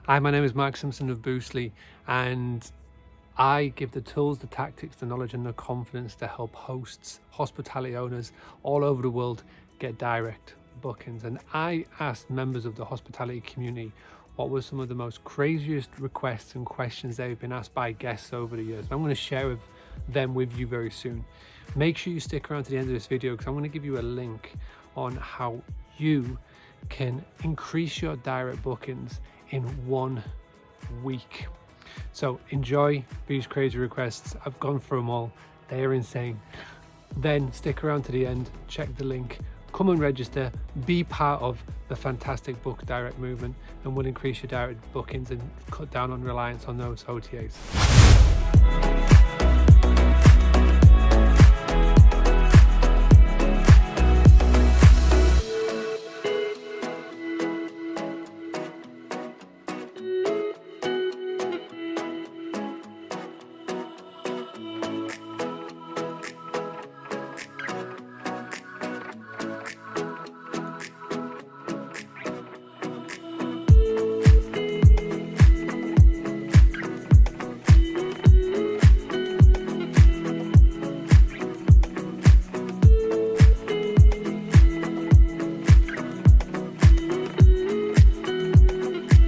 Hi, my name is Mark Simpson of Boostly, and I give the tools, the tactics, the knowledge and the confidence to help hosts, hospitality owners all over the world get direct bookings. And I asked members of the hospitality community what were some of the most craziest requests and questions they've been asked by guests over the years. I'm going to share them with you very soon. Make sure you stick around to the end of this video because I'm going to give you a link on how you can increase your direct bookings in 1 week. So enjoy these crazy requests. I've gone through them all. They are insane. Then stick around to the end, check the link, come and register, be part of the fantastic Book Direct movement, and we'll increase your direct bookings and cut down on reliance on those OTAs.